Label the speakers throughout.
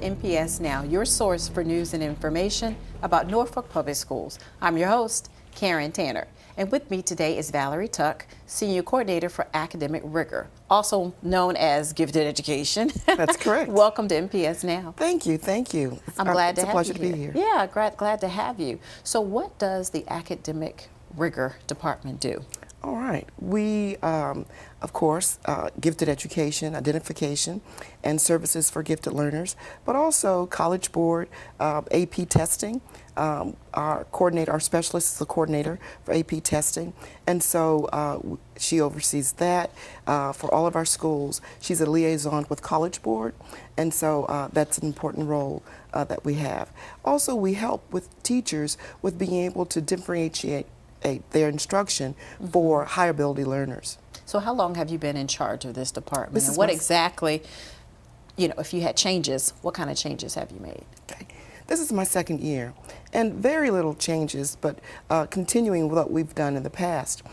Speaker 1: NPS Now, your source for news and information about Norfolk Public Schools. I'm your host, Karen Tanner. And with me today is Valerie Tuck, Senior Coordinator for Academic Rigor, also known as Gifted Education.
Speaker 2: That's correct.
Speaker 1: Welcome to NPS Now.
Speaker 2: Thank you, thank you.
Speaker 1: I'm glad to have you.
Speaker 2: It's a pleasure to be here.
Speaker 1: Yeah, glad to have you. So what does the Academic Rigor Department do?
Speaker 2: All right. We, of course, gifted education, identification, and services for gifted learners, but also College Board, AP testing. Our specialist is the coordinator for AP testing, and so she oversees that for all of our schools. She's a liaison with College Board, and so that's an important role that we have. Also, we help with teachers with being able to differentiate their instruction for higher ability learners.
Speaker 1: So how long have you been in charge of this department? And what exactly, if you had changes, what kind of changes have you made?
Speaker 2: Okay. This is my second year, and very little changes, but continuing what we've done in the past.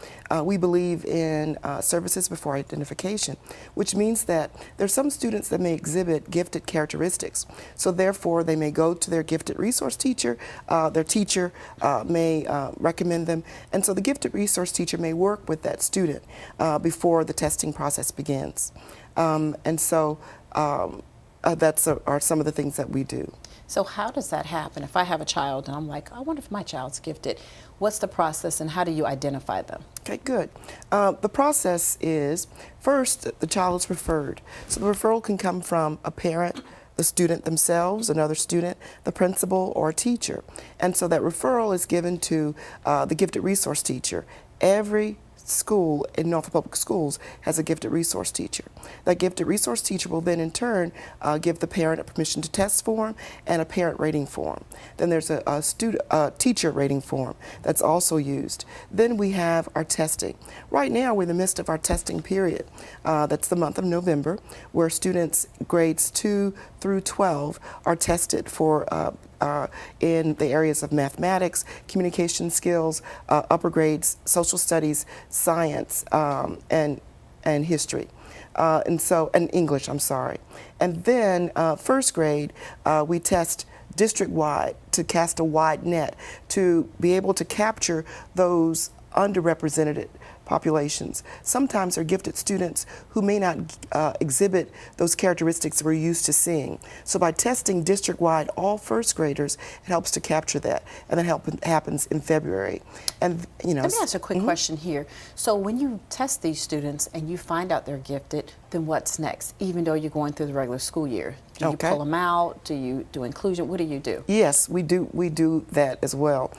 Speaker 2: We believe in services before identification, which means that there's some students that may exhibit gifted characteristics. So therefore, they may go to their gifted resource teacher. Their teacher may recommend them. And so the gifted resource teacher may work with that student before the testing process begins. And so that's are some of the things that we do.
Speaker 1: So how does that happen? If I have a child and I'm like, I wonder if my child's gifted, what's the process and how do you identify them?
Speaker 2: Okay, good. The process is, first, the child is referred. So the referral can come from a parent, the student themselves, another student, the principal, or a teacher. And so that referral is given to the gifted resource teacher. Every school in Norfolk Public Schools has a gifted resource teacher. That gifted resource teacher will then in turn give the parent a permission to test form and a parent rating form. Then there's a teacher rating form that's also used. Then we have our testing. Right now we're in the midst of our testing period. That's the month of November, where students grades 2 through 12 are tested for in the areas of mathematics, communication skills, upper grades, social studies, science, and history. And English, I'm sorry. And then first grade, we test district-wide to cast a wide net to be able to capture those underrepresented populations. Sometimes they're gifted students who may not exhibit those characteristics we're used to seeing. So by testing district-wide all first graders, it helps to capture that, and that happens in February. And
Speaker 1: let me ask a quick question here. So when you test these students and you find out they're gifted, then what's next? Even though you're going through the regular school year, do you pull them out? Do you do inclusion? What do you do?
Speaker 2: Yes, we do that as well.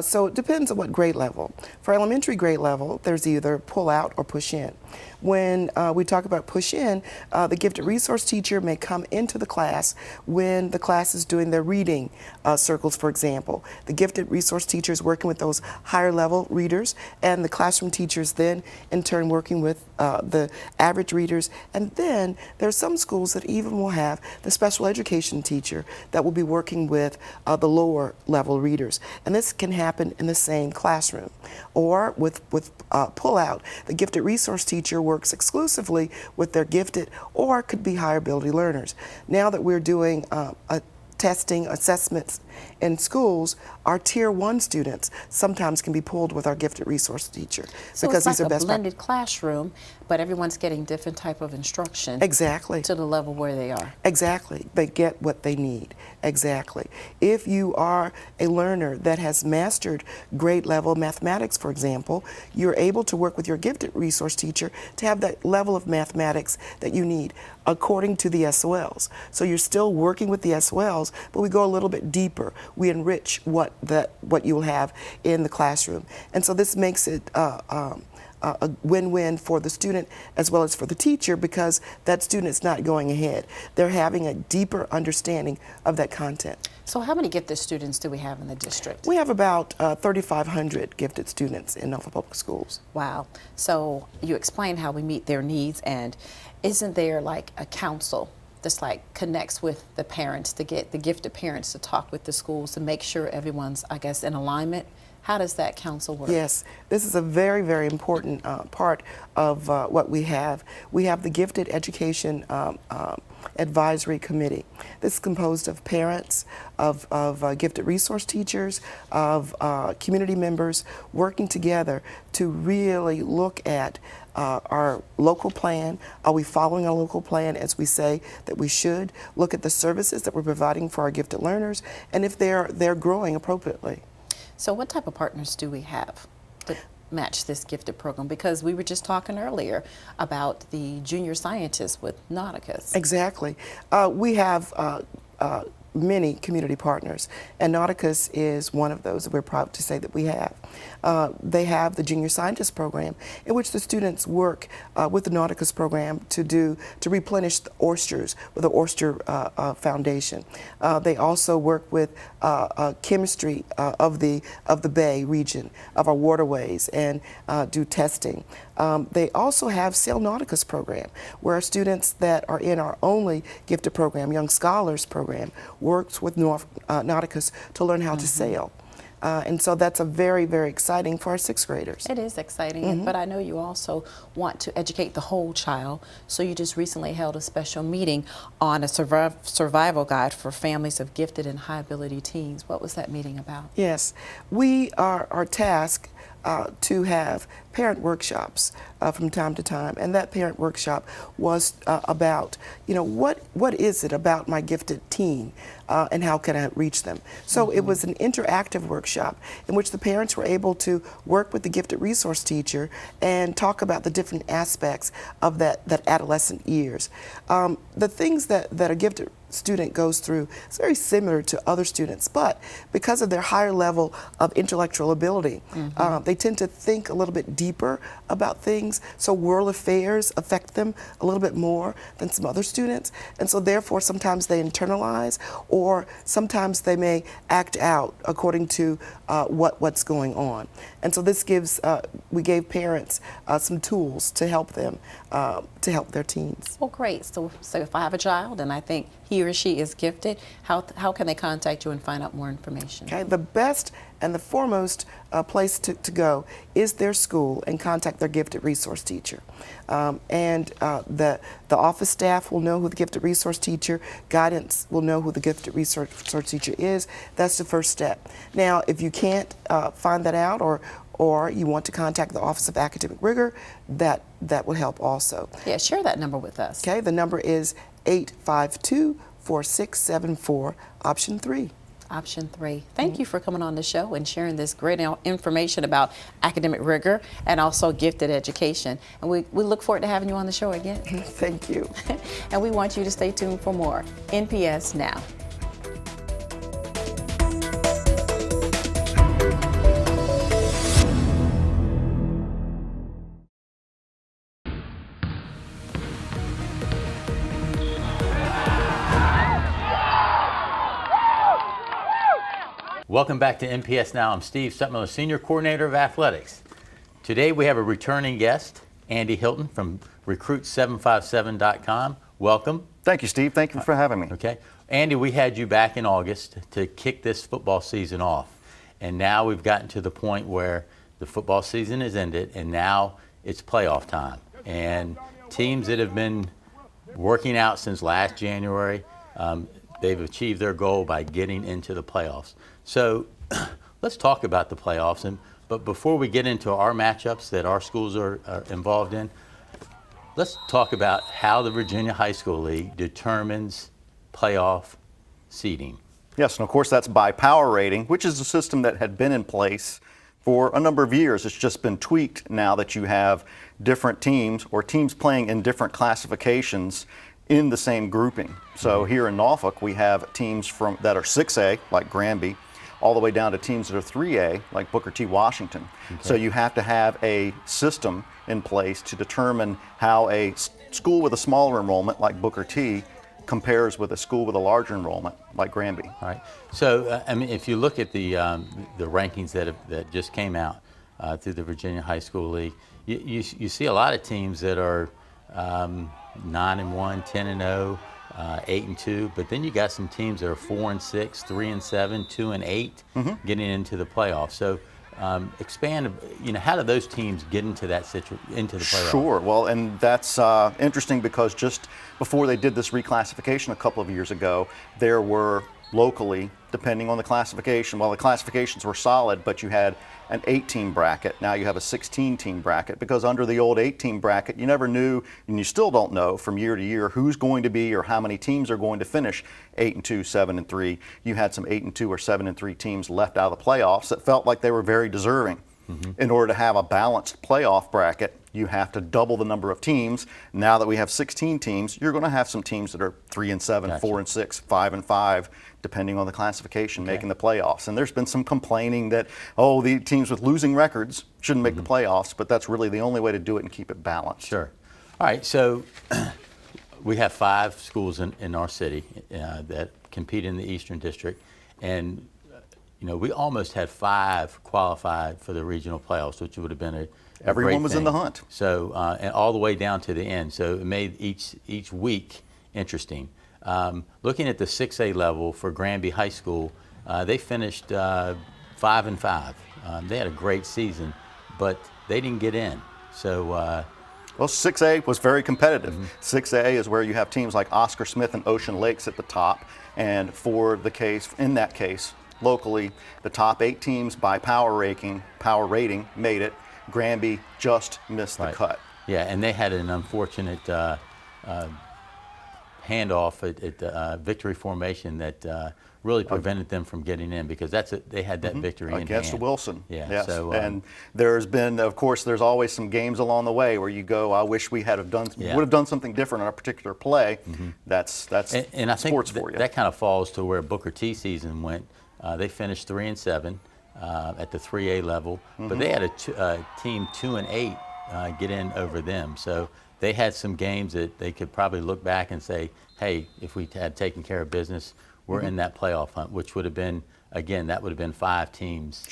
Speaker 2: So it depends on what grade level. For elementary grade level, there's either pull out or push in. When we talk about push in, the gifted resource teacher may come into the class when the class is doing their reading circles, for example. The gifted resource teacher is working with those higher level readers, and the classroom teachers then in turn working with the average readers. And then there's some schools that even will have the special education teacher that will be working with the lower level readers. And this can happen in the same classroom. Or with pull out, the gifted resource teacher works exclusively with their gifted or could be higher ability learners. Now that we're doing testing assessments in schools, our Tier 1 students sometimes can be pulled with our gifted resource teacher.
Speaker 1: So because it's like a blended classroom, but everyone's getting different type of instruction.
Speaker 2: Exactly.
Speaker 1: To the level where they are.
Speaker 2: Exactly. They get what they need. Exactly. If you are a learner that has mastered grade level mathematics, for example, you're able to work with your gifted resource teacher to have that level of mathematics that you need according to the SOLs. So you're still working with the SOLs, but we go a little bit deeper. We enrich what you will have in the classroom. And so this makes it a win-win for the student as well as for the teacher, because that student is not going ahead. They're having a deeper understanding of that content.
Speaker 1: So how many gifted students do we have in the district?
Speaker 2: We have about 3,500 gifted students in Norfolk Public Schools.
Speaker 1: Wow. So you explained how we meet their needs, and isn't there like a council that's like connects with the parents to get the gifted parents to talk with the schools to make sure everyone's, I guess, in alignment? How does that council work?
Speaker 2: Yes, this is a very, very important part of what we have. We have the gifted education Advisory Committee. This is composed of parents, of gifted resource teachers, of community members working together to really look at our local plan. Are we following our local plan as we say that we should? Look at the services that we're providing for our gifted learners, and if they're growing appropriately.
Speaker 1: So what type of partners do we have to match this gifted program? Because we were just talking earlier about the junior scientists with Nauticus.
Speaker 2: Exactly. We have many community partners, and Nauticus is one of those that we're proud to say that we have. They have the Junior Scientist Program, in which the students work with the Nauticus program to replenish the oysters with the Oyster Foundation. They also work with chemistry of the Bay region, of our waterways, and do testing. They also have Sail Nauticus program, where our students that are in our only gifted program, Young Scholars program, works with Nauticus to learn how to sail. And so that's a very, very exciting for our sixth graders.
Speaker 1: It is exciting, but I know you also want to educate the whole child. So you just recently held a special meeting on a survival guide for families of gifted and high ability teens. What was that meeting about?
Speaker 2: Yes, we are tasked to have parent workshops from time to time, and that parent workshop was about, what is it about my gifted teen and how can I reach them? So it was an interactive workshop in which the parents were able to work with the gifted resource teacher and talk about the different aspects of that adolescent years. The things that a gifted student goes through is very similar to other students, but because of their higher level of intellectual ability, they tend to think a little bit deeper about things, so world affairs affect them a little bit more than some other students, and so therefore sometimes they internalize, or sometimes they may act out according to what's going on. And so this gives, we gave parents some tools to help them, to help their teens.
Speaker 1: Well, great. So if I have a child and I think he or she is gifted, how can they contact you and find out more information?
Speaker 2: Okay, the best and the foremost place to go is their school and contact their gifted resource teacher. The office staff will know who the gifted resource teacher, guidance will know who the gifted resource teacher is. That's the first step. Now, if you can't find that out, or you want to contact the Office of Academic Rigor, that will help also.
Speaker 1: Yeah, share that number with us.
Speaker 2: Okay, the number is 852-4674, option 3.
Speaker 1: Option 3. Thank you for coming on the show and sharing this great information about academic rigor and also gifted education. And we look forward to having you on the show again.
Speaker 2: Thank you.
Speaker 1: And we want you to stay tuned for more NPS Now.
Speaker 3: Welcome back to NPS Now. I'm Steve Sutmiller, Senior Coordinator of Athletics. Today we have a returning guest, Andy Hilton from Recruit757.com. Welcome.
Speaker 4: Thank you, Steve. Thank you for having me.
Speaker 3: Okay. Andy, we had you back in August to kick this football season off. And now we've gotten to the point where the football season is ended and now it's playoff time. And teams that have been working out since last January, they've achieved their goal by getting into the playoffs. So let's talk about the playoffs. But before we get into our matchups that our schools are involved in, let's talk about how the Virginia High School League determines playoff seeding.
Speaker 4: Yes, and of course that's by power rating, which is a system that had been in place for a number of years. It's just been tweaked now that you have different teams or teams playing in different classifications in the same grouping. So here in Norfolk, we have teams that are 6A, like Granby, all the way down to teams that are 3A, like Booker T. Washington. Okay. So you have to have a system in place to determine how a school with a smaller enrollment, like Booker T., compares with a school with a larger enrollment, like Granby.
Speaker 3: All right. So, I mean, if you look at the rankings that just came out through the Virginia High School League, you see a lot of teams that are 9-1, 10-0, 8-2, but then you got some teams that are 4-6, 3-7, 2-8, getting into the playoffs. So Expand, how do those teams get into into the playoff?
Speaker 4: Sure. Well, and that's interesting because just before they did this reclassification a couple of years ago, there were locally, depending on the classification, well, the classifications were solid, but you had an 8-team bracket. Now you have a 16-team bracket because under the old 8-team bracket, you never knew, and you still don't know from year to year who's going to be or how many teams are going to finish 8-2, 7-3. You had some 8-2 or 7-3 teams left out of the playoffs that felt like they were very deserving. In order to have a balanced playoff bracket, you have to double the number of teams. Now that we have 16 teams, you're going to have some teams that are 3-7,
Speaker 3: Gotcha.
Speaker 4: 4-6, 5-5, depending on the classification, making the playoffs. And there's been some complaining that, oh, the teams with losing records shouldn't make the playoffs, but that's really the only way to do it and keep it balanced.
Speaker 3: Sure. All right, so we have 5 schools in our city that compete in the Eastern District, and we almost had 5 qualified for the regional playoffs, which would have been a
Speaker 4: Everyone
Speaker 3: great
Speaker 4: was in
Speaker 3: thing.
Speaker 4: the hunt.
Speaker 3: So, and all the way down to the end. So it made each week interesting. Looking at the 6A level for Granby High School, they finished 5-5. They had a great season, but they didn't get in. So.
Speaker 4: Well, 6A was very competitive. 6A is where you have teams like Oscar Smith and Ocean Lakes at the top, and in that case, locally, the top 8 teams by power rating made it. Granby just missed the cut.
Speaker 3: Yeah, and they had an unfortunate handoff at victory formation that really prevented them from getting in because they had that victory in
Speaker 4: against
Speaker 3: hand.
Speaker 4: Wilson.
Speaker 3: Yeah.
Speaker 4: Yes.
Speaker 3: So,
Speaker 4: and there's been, of course, there's always some games along the way where you go, I wish we would have done something different on a particular play. That's
Speaker 3: and I think
Speaker 4: sports for you.
Speaker 3: That kind of falls to where Booker T season went. They finished 3-7 at the 3A level, but they had a team 2-8 get in over them. So they had some games that they could probably look back and say, hey, if we had taken care of business, we're in that playoff hunt, which would have been, again, that would have been 5 teams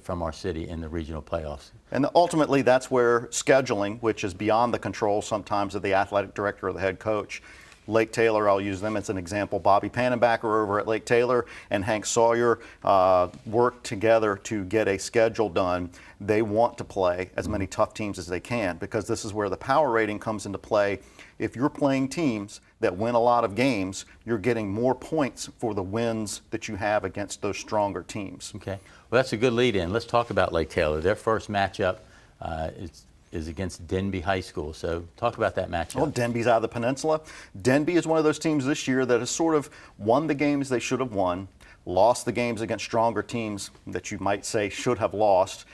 Speaker 3: from our city in the regional playoffs.
Speaker 4: And ultimately, that's where scheduling, which is beyond the control sometimes of the athletic director or the head coach. Lake Taylor, I'll use them as an example. Bobby Pannenbacker over at Lake Taylor and Hank Sawyer worked together to get a schedule done. They want to play as many tough teams as they can because this is where the power rating comes into play. If you're playing teams that win a lot of games, you're getting more points for the wins that you have against those stronger teams.
Speaker 3: Okay. Well, that's a good lead in. Let's talk about Lake Taylor. Their first matchup is against Denby High School. So talk about that matchup.
Speaker 4: Well, Denby's out of the peninsula. Denby is one of those teams this year that has sort of won the games they should have won, lost the games against stronger teams that you might say should have lost.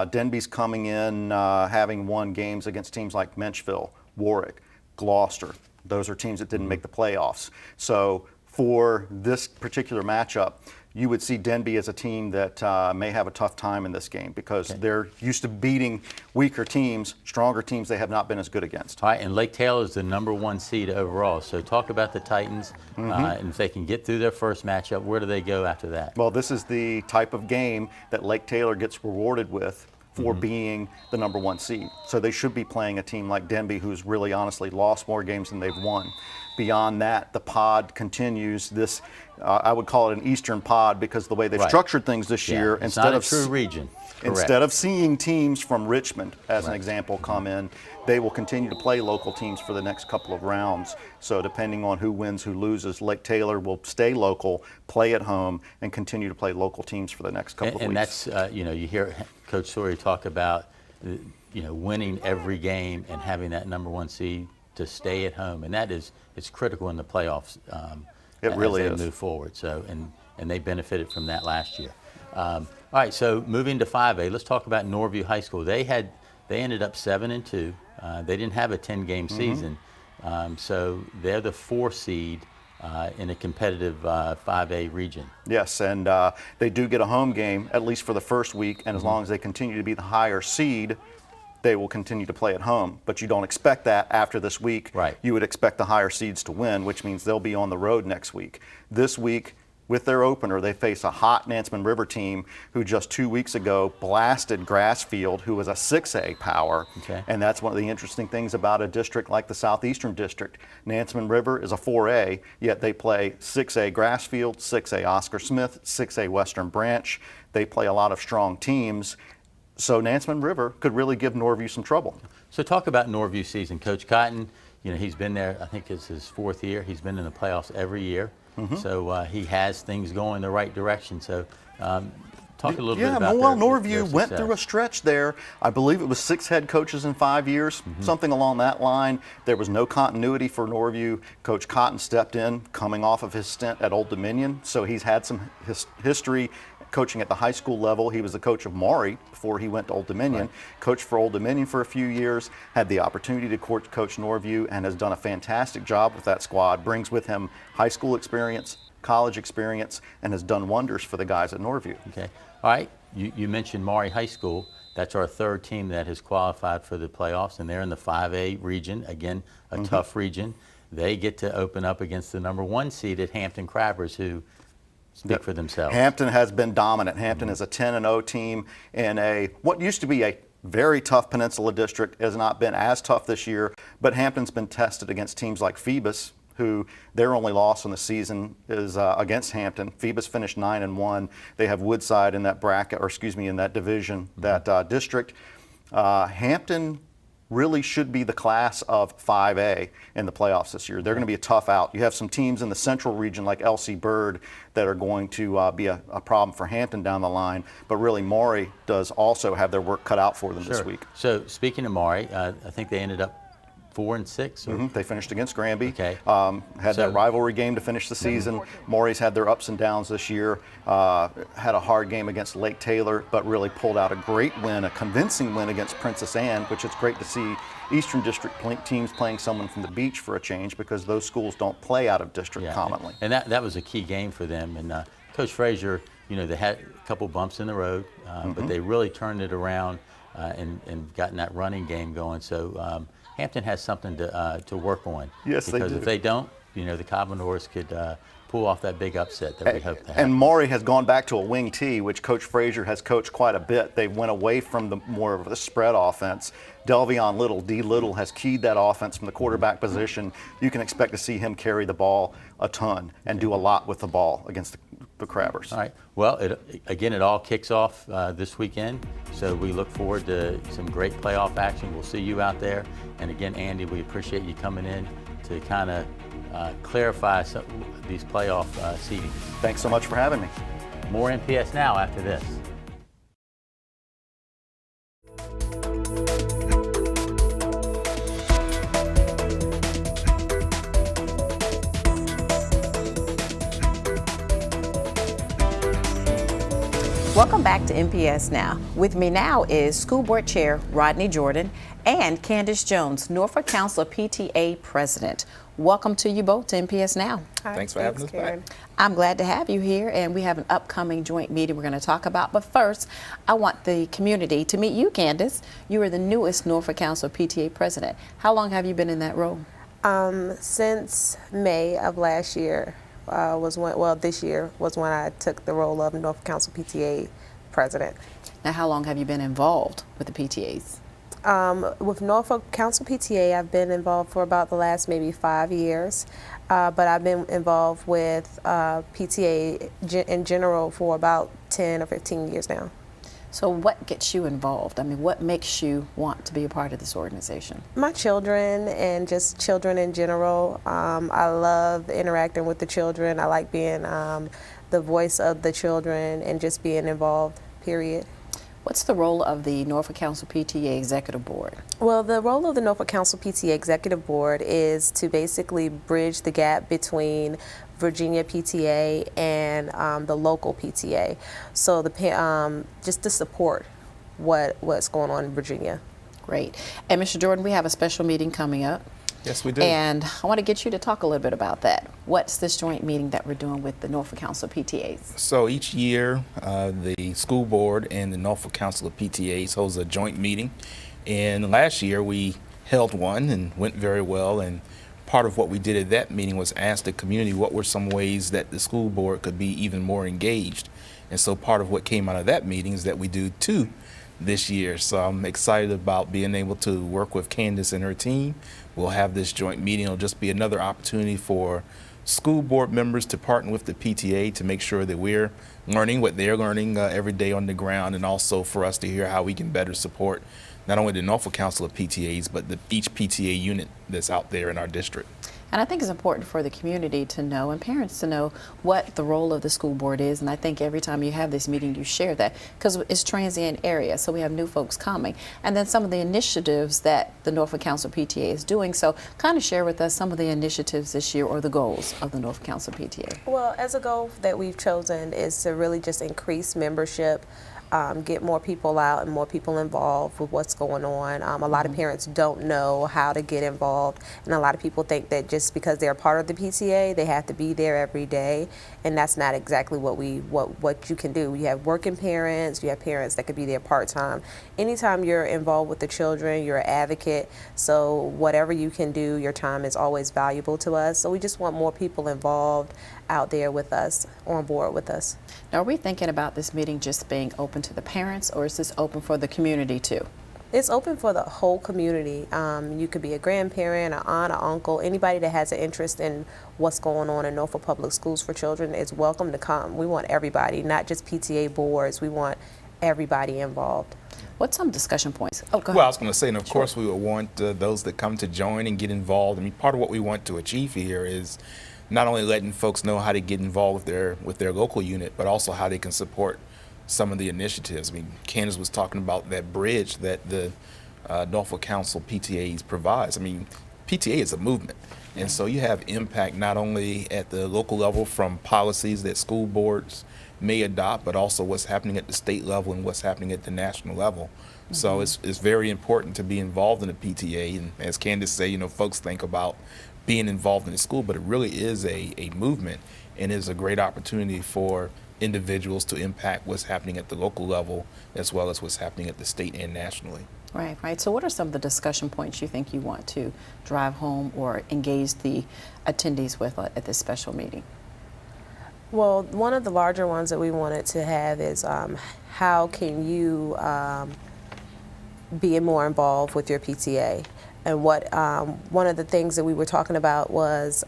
Speaker 4: Denby's coming in having won games against teams like Menchville, Warwick, Gloucester. Those are teams that didn't make the playoffs. So for this particular matchup, you would see Denby as a team that may have a tough time in this game because they're used to beating weaker teams, stronger teams they have not been as good against.
Speaker 3: All right, and Lake Taylor is the #1 seed overall. So talk about the Titans, and if they can get through their first matchup, where do they go after that?
Speaker 4: Well, this is the type of game that Lake Taylor gets rewarded with for being the #1 seed. So they should be playing a team like Denby, who's really honestly lost more games than they've won. Beyond that, the pod continues this, I would call it an Eastern pod because the way they've structured things this year,
Speaker 3: it's not a true region. Correct.
Speaker 4: Instead of seeing teams from Richmond, as an example, come in, they will continue to play local teams for the next couple of rounds. So depending on who wins, who loses, Lake Taylor will stay local, play at home, and continue to play local teams for the next couple of weeks.
Speaker 3: And that's, you hear Coach Sawyer talk about, winning every game and having that #1 seed to stay at home, and it's critical in the playoffs.
Speaker 4: It really
Speaker 3: as they move forward. So, and they benefited from that last year. All right, so moving to 5A, let's talk about Norview High School. They ended up 7-2. They didn't have a 10-game season, so they're the 4 seed in a competitive 5A region.
Speaker 4: Yes, and they do get a home game at least for the first week, and as long as they continue to be the higher seed, they will continue to play at home. But you don't expect that after this week.
Speaker 3: Right.
Speaker 4: You would expect the higher seeds to win, which means they'll be on the road next week. This week, with their opener, they face a hot Nansemond River team who just 2 weeks ago blasted Grassfield, who was a 6A power.
Speaker 3: Okay.
Speaker 4: And that's one of the interesting things about a district like the Southeastern District. Nansemond River is a 4A, yet they play 6A Grassfield, 6A Oscar Smith, 6A Western Branch. They play a lot of strong teams. So Nansemond River could really give Norview some trouble.
Speaker 3: So talk about Norview season. Coach Cotton, you know, he's been there, I think it's his 4th year. He's been in the playoffs every year. So he has things going the right direction. So talk a little bit about
Speaker 4: well,
Speaker 3: their
Speaker 4: Norview went
Speaker 3: success.
Speaker 4: through a stretch there. I believe it was 6 head coaches in 5 years, something along that line. There was no continuity for Norview. Coach Cotton stepped in coming off of his stint at Old Dominion, so he's had some history coaching at the high school level. He was the coach of Maury before he went to Old Dominion. Coached for Old Dominion for a few years, had the opportunity to coach Norview, and has done a fantastic job with that squad. Brings with him high school experience, college experience, and has done wonders for the guys at Norview.
Speaker 3: Okay. All right. You mentioned Maury High School. That's our 3rd team that has qualified for the playoffs, and they're in the 5A region. Again, a tough region. They get to open up against the #1 seeded Hampton Crabbers, who speak for themselves.
Speaker 4: Hampton has been dominant. Hampton is a 10-0 team in what used to be a very tough Peninsula district. Has not been as tough this year, but Hampton's been tested against teams like Phoebus, who their only loss in the season is against Hampton. Phoebus finished 9-1. They have Woodside in that bracket, or excuse me, in that division, that district. Hampton really should be the class of 5A in the playoffs this year. They're going to be a tough out. You have some teams in the central region like LC Bird that are going to be a problem for Hampton down the line, but really Maury does also have their work cut out for them this week.
Speaker 3: So speaking of Maury, I think they ended up 4-6. Or?
Speaker 4: They finished against Granby.
Speaker 3: Okay.
Speaker 4: Had that rivalry game to finish the season. Maury's had their ups and downs this year. Had a hard game against Lake Taylor, but really pulled out a great win, a convincing win against Princess Anne, which is great to see Eastern District teams playing someone from the beach for a change, because those schools don't play out of district commonly.
Speaker 3: And that was a key game for them. And Coach Frazier, you know, they had a couple bumps in the road, but they really turned it around and gotten that running game going. So Hampton has something to work on.
Speaker 4: Yes, they do.
Speaker 3: Because if they don't, you know, the Commodores could pull off that big upset that we hope to have.
Speaker 4: And Maury has gone back to a wing T, which Coach Frazier has coached quite a bit. They went away from the more of the spread offense. Delvion Little, D. Little, has keyed that offense from the quarterback position. You can expect to see him carry the ball a ton and do a lot with the ball against the Crabbers.
Speaker 3: All right. Well, it all kicks off this weekend, so we look forward to some great playoff action. We'll see you out there. And again, Andy, we appreciate you coming in to kind of clarify these playoff seedings.
Speaker 4: Thanks so much for having me.
Speaker 3: More NPS Now after this.
Speaker 1: Welcome back to NPS Now. With me now is School Board Chair Rodney Jordan and Candace Jones, Norfolk Council of PTA President. Welcome to you both to NPS Now.
Speaker 5: Hi, thanks for having us back.
Speaker 1: I'm glad to have you here, and we have an upcoming joint meeting we're going to talk about. But first, I want the community to meet you, Candace. You are the newest Norfolk Council of PTA President. How long have you been in that role?
Speaker 5: Since May of last year. This year was when I took the role of Norfolk Council PTA President.
Speaker 1: Now, how long have you been involved with the PTAs?
Speaker 5: With Norfolk Council PTA, I've been involved for about the last maybe 5 years, but I've been involved with PTA in general for about 10 or 15 years now.
Speaker 1: So what gets you involved? I mean, what makes you want to be a part of this organization?
Speaker 5: My children and just children in general. I love interacting with the children. I like being the voice of the children and just being involved, period.
Speaker 1: What's the role of the Norfolk Council PTA Executive Board?
Speaker 5: Well, the role of the Norfolk Council PTA Executive Board is to basically bridge the gap between Virginia PTA and the local PTA. So just to support what's going on in Virginia.
Speaker 1: Great. And Mr. Jordan, we have a special meeting coming up.
Speaker 6: Yes, we do.
Speaker 1: And I want to get you to talk a little bit about that. What's this joint meeting that we're doing with the Norfolk Council of PTAs?
Speaker 6: So each year, the school board and the Norfolk Council of PTAs holds a joint meeting. And last year, we held one and went very well. And part of what we did at that meeting was ask the community what were some ways that the school board could be even more engaged. And so part of what came out of that meeting is that we do two this year. So I'm excited about being able to work with Candace and her team. We'll have this joint meeting. It'll just be another opportunity for school board members to partner with the PTA to make sure that we're learning what they're learning every day on the ground, and also for us to hear how we can better support not only the Norfolk Council of PTAs, but each PTA unit that's out there in our district.
Speaker 1: And I think it's important for the community to know and parents to know what the role of the school board is. And I think every time you have this meeting, you share that because it's transient area. So we have new folks coming. And then some of the initiatives that the Norfolk Council PTA is doing. So kind of share with us some of the initiatives this year or the goals of the Norfolk Council PTA.
Speaker 5: Well, as a goal that we've chosen is to really just increase membership, get more people out and more people involved with what's going on. A lot of parents don't know how to get involved, and a lot of people think that just because they're part of the PTA, they have to be there every day, and that's not exactly what you can do. You have working parents, you have parents that could be there part-time. Anytime you're involved with the children, you're an advocate, so whatever you can do, your time is always valuable to us. So we just want more people involved out there with us, on board with us.
Speaker 1: Now, are we thinking about this meeting just being open to the parents, or is this open for the community too?
Speaker 5: It's open for the whole community. You could be a grandparent, an aunt, an uncle, anybody that has an interest in what's going on in Norfolk Public Schools for children is welcome to come. We want everybody, not just PTA boards. We want everybody involved.
Speaker 1: What's some discussion points? Oh, go ahead.
Speaker 6: Well, I was going to say, and of course we would want those that come to join and get involved. I mean, part of what we want to achieve here is not only letting folks know how to get involved with their local unit, but also how they can support some of the initiatives. I mean, Candace was talking about that bridge that the Norfolk Council PTAs provides. I mean, PTA is a movement, and so you have impact not only at the local level from policies that school boards may adopt, but also what's happening at the state level and what's happening at the national level. So it's very important to be involved in the PTA, and as Candace said, you know, folks think about being involved in the school, but it really is a movement, and is a great opportunity for individuals to impact what's happening at the local level as well as what's happening at the state and nationally.
Speaker 1: Right. So what are some of the discussion points you think you want to drive home or engage the attendees with at this special meeting?
Speaker 5: Well, one of the larger ones that we wanted to have is how can you be more involved with your PTA? And what one of the things that we were talking about was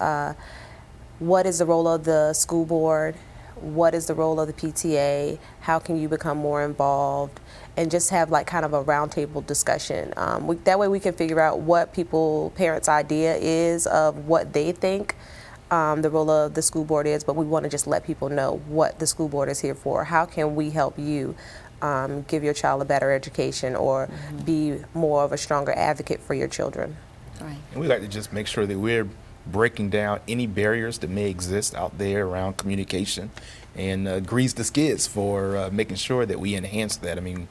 Speaker 5: what is the role of the school board? What is the role of the PTA? How can you become more involved? And just have like kind of a roundtable discussion. That way we can figure out what parents' idea is of what they think the role of the school board is, but we want to just let people know what the school board is here for. How can we help you give your child a better education or be more of a stronger advocate for your children?
Speaker 1: Right.
Speaker 6: And we like to just make sure that we're breaking down any barriers that may exist out there around communication, and grease the skids for making sure that we enhance that. I mean,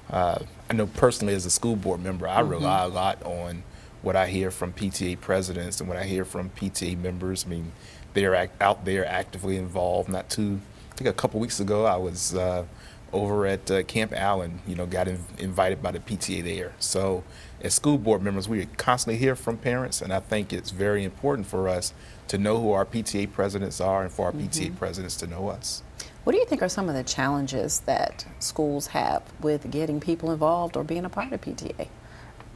Speaker 6: I know personally as a school board member, I rely a lot on what I hear from PTA presidents and what I hear from PTA members. I mean, they're out there actively involved. I think a couple weeks ago I was over at Camp Allen, you know, got invited by the PTA there. So as school board members, we constantly hear from parents, and I think it's very important for us to know who our PTA presidents are and for our PTA presidents to know us.
Speaker 1: What do you think are some of the challenges that schools have with getting people involved or being a part of PTA?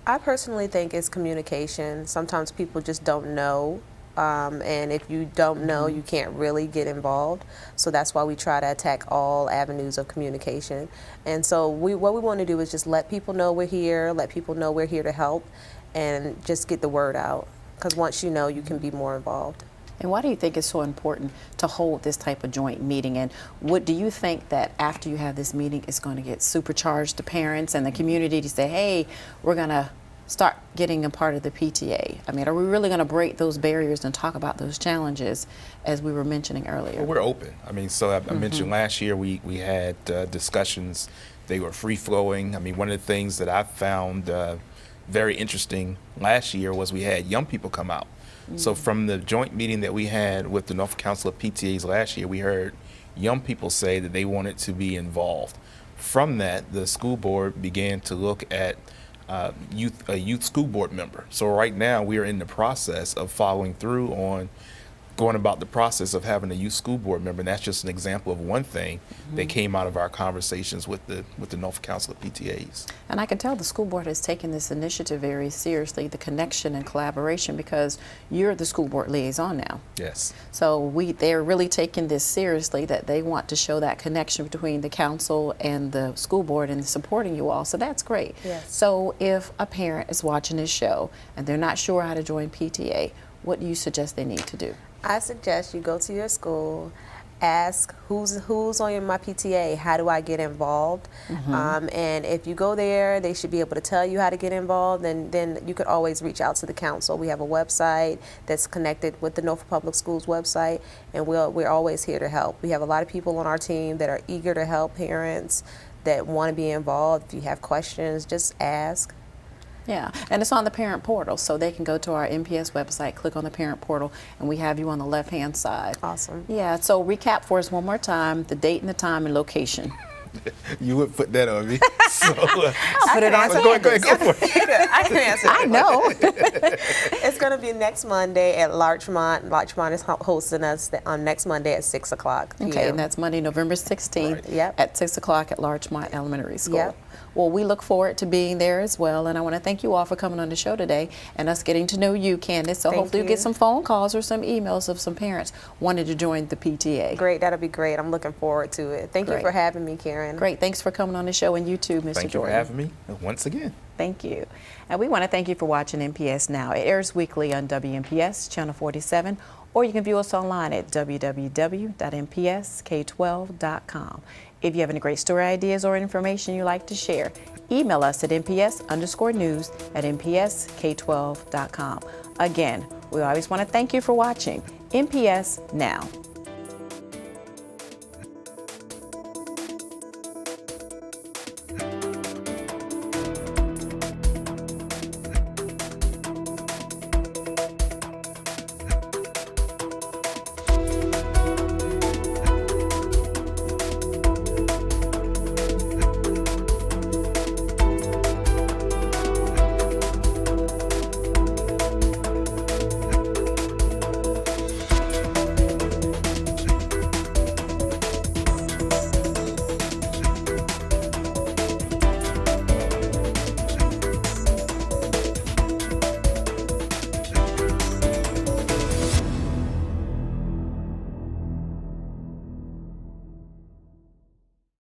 Speaker 5: I personally think it's communication. Sometimes people just don't know. And if you don't know, you can't really get involved. So that's why we try to attack all avenues of communication. And so what we want to do is just let people know we're here, let people know we're here to help, and just get the word out. Because once you know, you can be more involved.
Speaker 1: And why do you think it's so important to hold this type of joint meeting? And what do you think that after you have this meeting, it's going to get supercharged to parents and the community to say, hey, we're going to start getting a part of the PTA? I mean, are we really going to break those barriers and talk about those challenges as we were mentioning earlier?
Speaker 6: Well, we're open. I mean, so I mentioned last year we had discussions. They were free-flowing. I mean, one of the things that I found very interesting last year was we had young people come out. So from the joint meeting that we had with the Norfolk Council of PTAs last year, we heard young people say that they wanted to be involved. From that, the school board began to look at a youth school board member. So right now we are in the process of following through on going about the process of having a youth school board member, and that's just an example of one thing that came out of our conversations with the Norfolk Council of PTAs.
Speaker 1: And I can tell the school board has taken this initiative very seriously, the connection and collaboration, because you're the school board liaison now.
Speaker 6: Yes.
Speaker 1: So they're really taking this seriously, that they want to show that connection between the council and the school board and supporting you all. So that's great.
Speaker 5: Yes.
Speaker 1: So if a parent is watching this show and they're not sure how to join PTA, what do you suggest they need to do?
Speaker 5: I suggest you go to your school, ask who's on my PTA, how do I get involved? And if you go there, they should be able to tell you how to get involved, and then you could always reach out to the council. We have a website that's connected with the Norfolk Public Schools website, and we're always here to help. We have a lot of people on our team that are eager to help parents that want to be involved. If you have questions, just ask.
Speaker 1: Yeah, and it's on the parent portal, so they can go to our NPS website, click on the parent portal, and we have you on the left-hand side.
Speaker 5: Awesome.
Speaker 1: Yeah, so recap for us one more time, the date and the time and location.
Speaker 6: You would put that on me. So,
Speaker 1: I'll put it on
Speaker 6: go ahead, go for it.
Speaker 5: I can answer.
Speaker 1: I know.
Speaker 5: It's going to be next Monday at Larchmont. Larchmont is hosting us on next Monday at 6 o'clock p.m.
Speaker 1: Okay, and that's Monday, November 16th
Speaker 6: Right.
Speaker 5: Yep.
Speaker 1: at 6 o'clock at Larchmont Elementary School.
Speaker 5: Yep.
Speaker 1: Well, we look forward to being there as well, and I want to thank you all for coming on the show today and us getting to know you, Candace. So
Speaker 5: Thank
Speaker 1: hopefully
Speaker 5: you.
Speaker 1: you'll get some phone calls or some emails of some parents wanting to join the PTA.
Speaker 5: Great, that'll be great. I'm looking forward to it. Thank you
Speaker 1: Great.
Speaker 5: for having me, Karen.
Speaker 1: Great, thanks for coming on the show, and you too, Mr.
Speaker 6: Thank you for
Speaker 1: Jordan.
Speaker 6: having me once again.
Speaker 1: Thank you. And we want to thank you for watching NPS Now. It airs weekly on WNPS Channel 47, or you can view us online at www.npsk12.com. If you have any great story ideas or information you'd like to share, email us at nps_news@npsk12.com. Again, we always want to thank you for watching NPS Now.